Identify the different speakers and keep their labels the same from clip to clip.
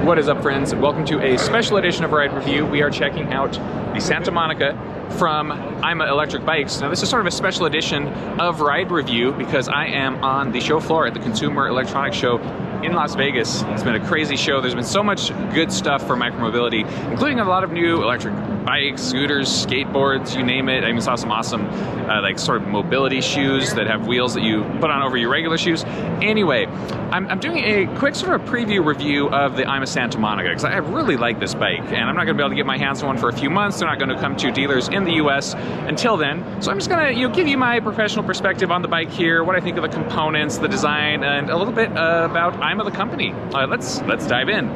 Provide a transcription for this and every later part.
Speaker 1: What is up, friends? Welcome to a special edition of Ride Review. We are checking out the Santa Monica from AIMA Electric Bikes. Now, this is sort of a special edition of Ride Review because I am on the show floor at the Consumer Electronics Show in Las Vegas. It's been a crazy show. There's been so much good stuff for micromobility, including a lot of new electric bikes, scooters, skateboards, you name it. I even saw some awesome like sort of mobility shoes that have wheels that you put on over your regular shoes. Anyway, I'm doing a quick sort of preview review of the AIMA Santa Monica because I really like this bike, and I'm not going to be able to get my hands on one for a few months. They're not going to come to dealers in the US until then. So I'm just going to give you my professional perspective on the bike here, what I think of the components, the design, and a little bit about AIMA the company. Let's dive in.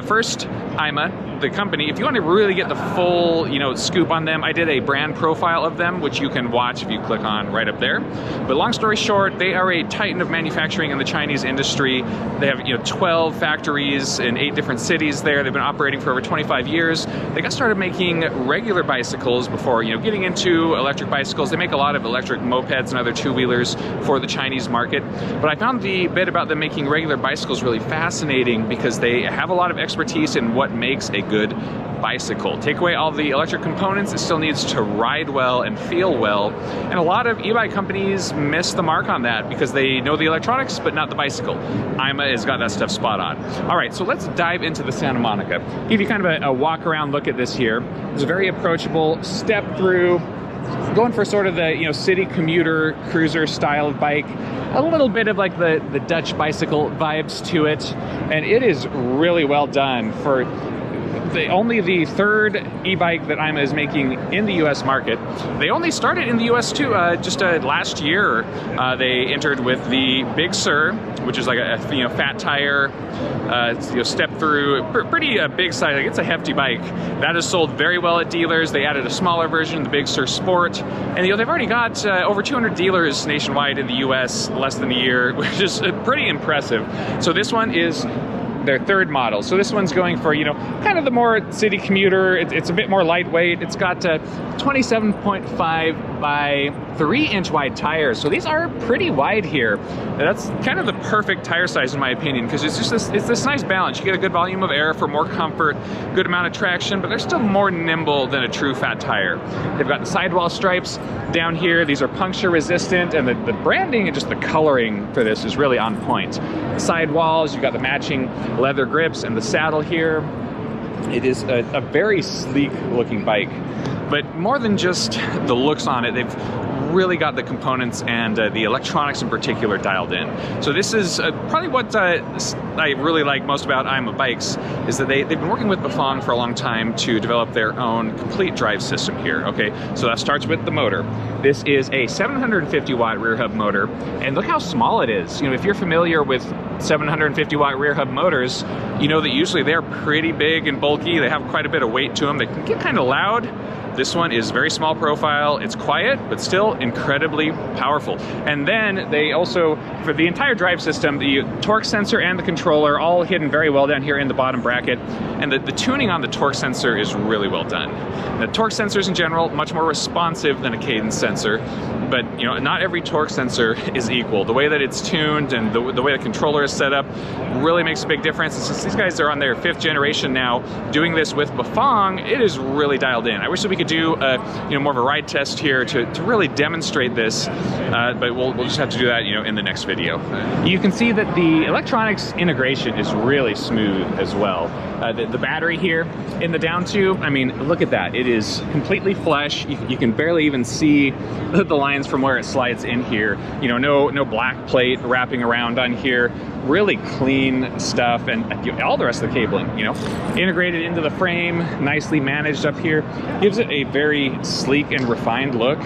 Speaker 1: First, AIMA the company. If you want to really get the full scoop on them, I did a brand profile of them, which you can watch if you click on right up there. But long story short, they are a titan of manufacturing in the Chinese industry. They have 12 factories in 8 different cities there. They've been operating for over 25 years. They got started making regular bicycles before getting into electric bicycles. They make a lot of electric mopeds and other two-wheelers for the Chinese market. But I found the bit about them making regular bicycles really fascinating because they have a lot of expertise in what makes a good bicycle. Take away all the electric components, it still needs to ride well and feel well. And a lot of e-bike companies miss the mark on that because they know the electronics but not the bicycle. AIMA has got that stuff spot on. All right, so let's dive into the Santa Monica. Give you kind of a walk around look at this here. It's a very approachable step-through, going for sort of the city commuter cruiser style of bike. A little bit of like the Dutch bicycle vibes to it, and it is really well done for only the third e-bike that AIMA is making in the US market. They only started in the US too, just last year. They entered with the Big Sur, which is like a fat tire, step-through, pretty big size. Like, it's a hefty bike. That is sold very well at dealers. They added a smaller version, the Big Sur Sport, and they've already got over 200 dealers nationwide in the US less than a year, which is pretty impressive. So this one is their third model. So this one's going for, kind of the more city commuter. It's a bit more lightweight. It's got 27.5 by 3-inch wide tires. So these are pretty wide here. That's kind of the perfect tire size in my opinion, because it's just this nice balance. You get a good volume of air for more comfort, good amount of traction, but they're still more nimble than a true fat tire. They've got the sidewall stripes down here. These are puncture resistant, and the branding and just the coloring for this is really on point. The sidewalls, you've got the matching leather grips, and the saddle here. It is a very sleek looking bike, but more than just the looks on it, they've really got the components and the electronics in particular dialed in. So this is probably what I really like most about AIMA bikes, is that they've been working with Bafang for a long time to develop their own complete drive system here. Okay, so that starts with the motor. This is a 750 watt rear hub motor, and look how small it is. If you're familiar with 750 watt rear hub motors, you know that usually they're pretty big and bulky. They have quite a bit of weight to them. They can get kind of loud. This one is very small profile. It's quiet, but still incredibly powerful. And then they also, for the entire drive system, the torque sensor and the controller all hidden very well down here in the bottom bracket. And the tuning on the torque sensor is really well done. The torque sensors in general, much more responsive than a cadence sensor, but not every torque sensor is equal. The way that it's tuned and the way the controller is set up really makes a big difference. And since these guys are on their 5th generation now, doing this with Bafang, it is really dialed in. I wish that we could do more of a ride test here to really demonstrate this, but we'll just have to do that in the next video. You can see that the electronics integration is really smooth as well. The battery here in the down tube, I mean, look at that. It is completely flush. You can barely even see the lines from where it slides in here. No black plate wrapping around on here. Really clean stuff, and all the rest of the cabling, integrated into the frame, nicely managed up here. Gives it a very sleek and refined look.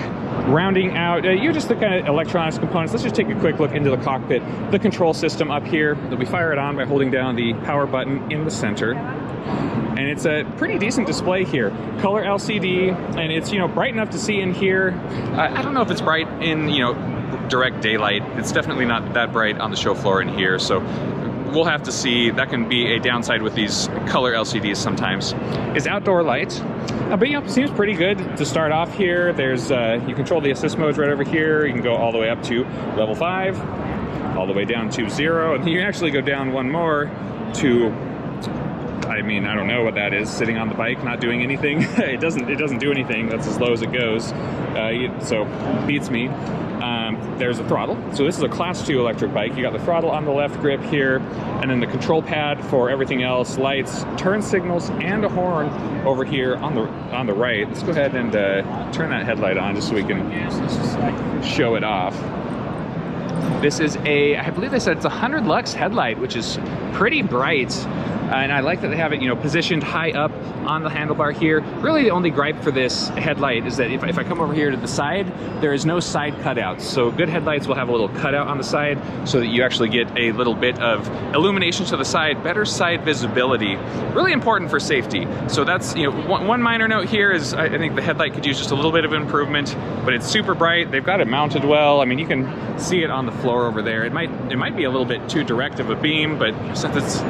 Speaker 1: Rounding out, just the kind of electronics components. Let's just take a quick look into the cockpit. The control system up here, that we fire it on by holding down the power button in the center. And it's a pretty decent display here. Color LCD, and it's, bright enough to see in here. I don't know if it's bright in, direct daylight. It's definitely not that bright on the show floor in here, so we'll have to see. That can be a downside with these color LCDs sometimes. Is outdoor light, but it seems pretty good to start off here. There's you control the assist modes right over here. You can go all the way up to level 5, all the way down to 0, and you can actually go down one more to I mean, I don't know what that is, sitting on the bike, not doing anything. It doesn't do anything. That's as low as it goes. So beats me. There's a throttle. So this is a class 2 electric bike. You got the throttle on the left grip here, and then the control pad for everything else, lights, turn signals, and a horn over here on the right. Let's go ahead and turn that headlight on just so we can show it off. This is I believe they said it's a 100 lux headlight, which is pretty bright. And I like that they have it, positioned high up on the handlebar here. Really, the only gripe for this headlight is that if I come over here to the side, there is no side cutouts. So good headlights will have a little cutout on the side so that you actually get a little bit of illumination to the side, better side visibility. Really important for safety. So that's, one minor note here is I think the headlight could use just a little bit of improvement, but it's super bright. They've got it mounted well. I mean, you can see it on the floor over there. It might be a little bit too direct of a beam, but since it's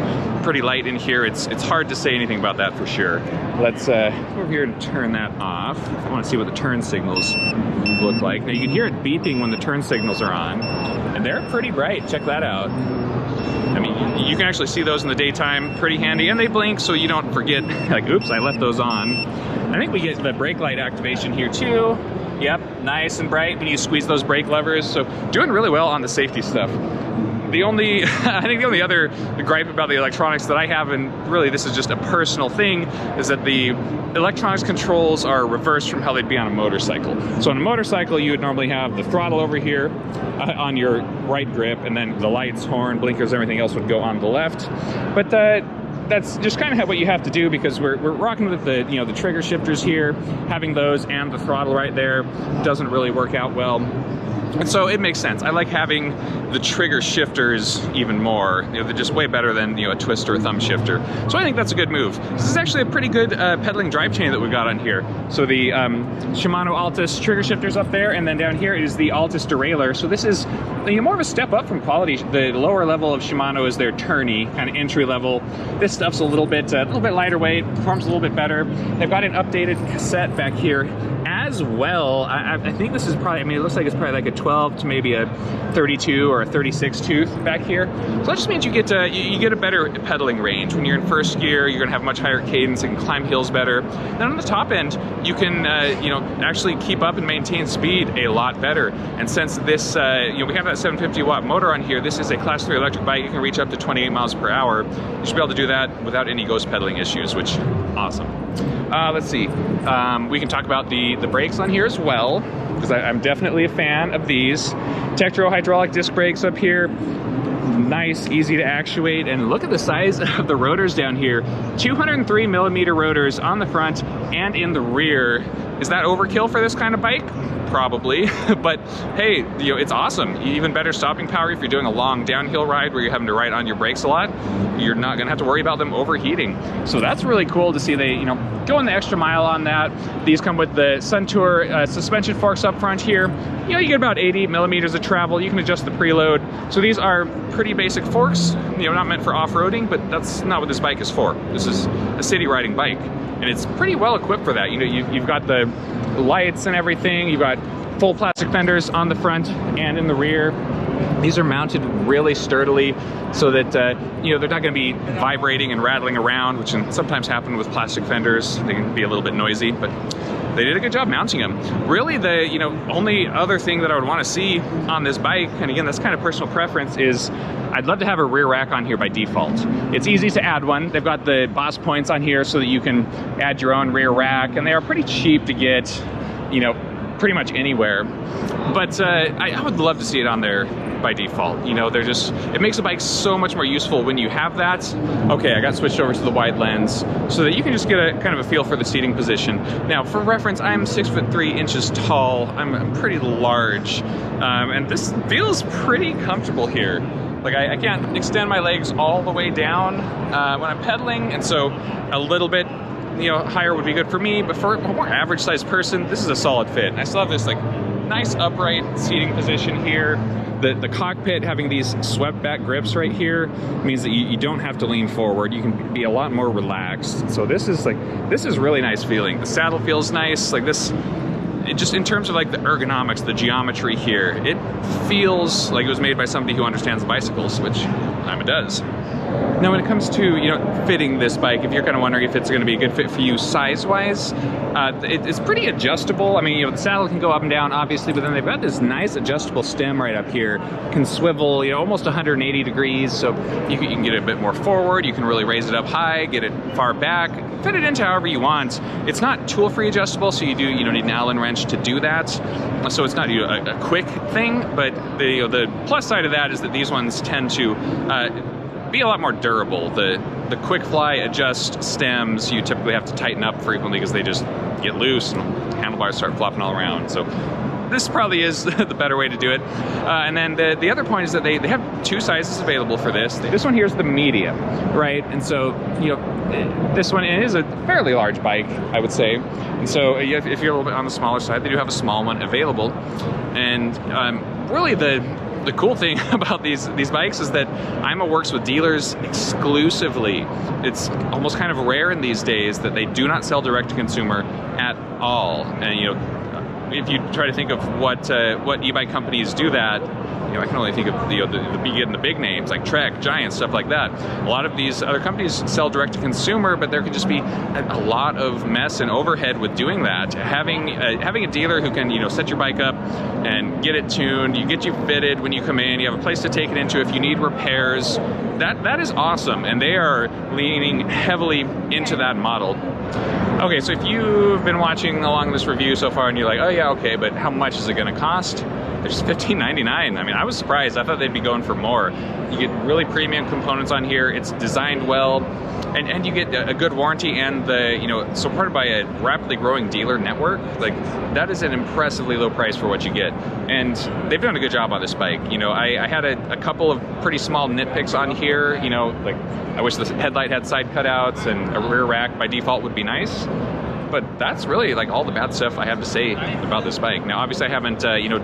Speaker 1: pretty light in here, it's hard to say anything about that for sure. Let's go over here and turn that off. I want to see what the turn signals look like. Now you can hear it beeping when the turn signals are on, and they're pretty bright. Check that out. I mean, you can actually see those in the daytime, pretty handy, and they blink so you don't forget, like, oops, I left those on. I think we get the brake light activation here too. Yep, nice and bright when you squeeze those brake levers. So doing really well on the safety stuff. I think the only other gripe about the electronics that I have, and really this is just a personal thing, is that the electronics controls are reversed from how they'd be on a motorcycle. So on a motorcycle, you would normally have the throttle over here on your right grip, and then the lights, horn, blinkers, everything else would go on the left. But that's just kind of what you have to do, because we're rocking with the the trigger shifters here. Having those and the throttle right there doesn't really work out well. And so it makes sense. I like having the trigger shifters even more. They're just way better than a twist or a thumb shifter. So I think that's a good move. This is actually a pretty good pedaling drive chain that we've got on here. So the Shimano Altus trigger shifters up there, and then down here is the Altus derailleur. So this is more of a step up from quality. The lower level of Shimano is their tourney, kind of entry level. This stuff's a little bit lighter weight, performs a little bit better. They've got an updated cassette back here as well. I think this is probably, it looks like it's probably like a 12 to maybe a 32 or a 36 tooth back here. So that just means you get a better pedaling range. When you're in first gear, you're gonna have much higher cadence and climb hills better. Then on the top end, you can actually keep up and maintain speed a lot better. And since this, we have that 750 watt motor on here, this is a class 3 electric bike. You can reach up to 28 miles per hour. You should be able to do that without any ghost pedaling issues, which awesome. Let's see. We can talk about the brakes on here as well, because I'm definitely a fan of these. Tektro hydraulic disc brakes up here. Nice, easy to actuate, and look at the size of the rotors down here. 203 millimeter rotors on the front and in the rear. Is that overkill for this kind of bike? Probably, but hey, it's awesome. Even better stopping power if you're doing a long downhill ride where you're having to ride on your brakes a lot. You're not gonna have to worry about them overheating. So that's really cool to see they, going the extra mile on that. These come with the Suntour suspension forks up front here. You get about 80 millimeters of travel. You can adjust the preload. So these are pretty basic forks, not meant for off-roading, but that's not what this bike is for. This is a city riding bike, and it's pretty well equipped for that. You've got the lights and everything. You've got full plastic fenders on the front and in the rear. These are mounted really sturdily so that they're not going to be vibrating and rattling around, which can sometimes happen with plastic fenders. They can be a little bit noisy, but they did a good job mounting them. Really, the only other thing that I would want to see on this bike, and again, that's kind of personal preference, is I'd love to have a rear rack on here by default. It's easy to add one. They've got the Boss points on here so that you can add your own rear rack, and they are pretty cheap to get, pretty much anywhere. But I would love to see it on there by default. It makes the bike so much more useful when you have that. Okay, I got switched over to the wide lens so that you can just get a kind of a feel for the seating position. Now, for reference, I'm 6'3" tall. I'm pretty large, and this feels pretty comfortable here. Like I can't extend my legs all the way down when I'm pedaling, and so a little bit higher would be good for me, but for a more average sized person, this is a solid fit. And I still have this nice upright seating position here. The cockpit having these swept back grips right here means that you don't have to lean forward. You can be a lot more relaxed. So this is really nice feeling. The saddle feels nice. Just in terms of the ergonomics, the geometry here, it feels like it was made by somebody who understands bicycles, which AIMA does. Now when it comes to, you know, fitting this bike, if you're kind of wondering if it's going to be a good fit for you size-wise, it's pretty adjustable. I mean, you know, the saddle can go up and down, obviously, but then they've got this nice adjustable stem right up here. Can swivel, you know, almost 180 degrees, so you can get it a bit more forward. You can really raise it up high, get it far back, fit it into however you want. It's not tool-free adjustable, so you need an Allen wrench to do that. So it's not a quick thing, but the plus side of that is that these ones tend to be a lot more durable. The quick fly adjust stems you typically have to tighten up frequently because they just get loose and handlebars start flopping all around. So this probably is the better way to do it. And then the other point is that they have two sizes available for this. This one here is the medium, right? And so, you know, this one is a fairly large bike, I would say. And so if you're a little bit on the smaller side, they do have a small one available. And really the cool thing about these bikes is that AIMA works with dealers exclusively. It's almost kind of rare in these days that they do not sell direct to consumer at all. And, you know, if you try to think of what e-bike companies do that, you know, I can only think of the big names like Trek, Giant, stuff like that. A lot of these other companies sell direct to consumer, but there can just be a lot of mess and overhead with doing that. Having a dealer who can, you know, set your bike up and get it tuned, get you fitted when you come in, you have a place to take it into if you need repairs. That is awesome, and they are leaning heavily into that model. Okay, so if you've been watching along this review so far and you're like, oh yeah, okay, but how much is it going to cost? They're just $15.99. I mean, I was surprised. I thought they'd be going for more. You get really premium components on here. It's designed well, and you get a good warranty, and supported by a rapidly growing dealer network. Like, that is an impressively low price for what you get, and they've done a good job on this bike. You know, I had a couple of pretty small nitpicks on here. You know, like I wish the headlight had side cutouts, and a rear rack by default would be nice. But that's really like all the bad stuff I have to say about this bike. Now, obviously, I haven't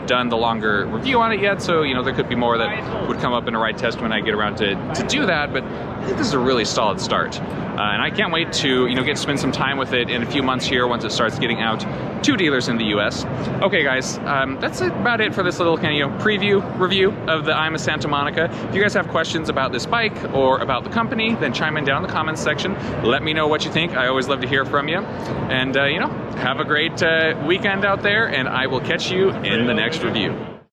Speaker 1: done the longer review on it yet, so there could be more that would come up in a ride test when I get around to do that. But I think this is a really solid start, and I can't wait to get to spend some time with it in a few months here once it starts getting out to dealers in the U.S. Okay, guys, that's about it for this little kind of preview review of the AIMA Santa Monica. If you guys have questions about this bike or about the company, then chime in down in the comments section. Let me know what you think. I always love to hear from you. And, have a great weekend out there, and I will catch you in the next review.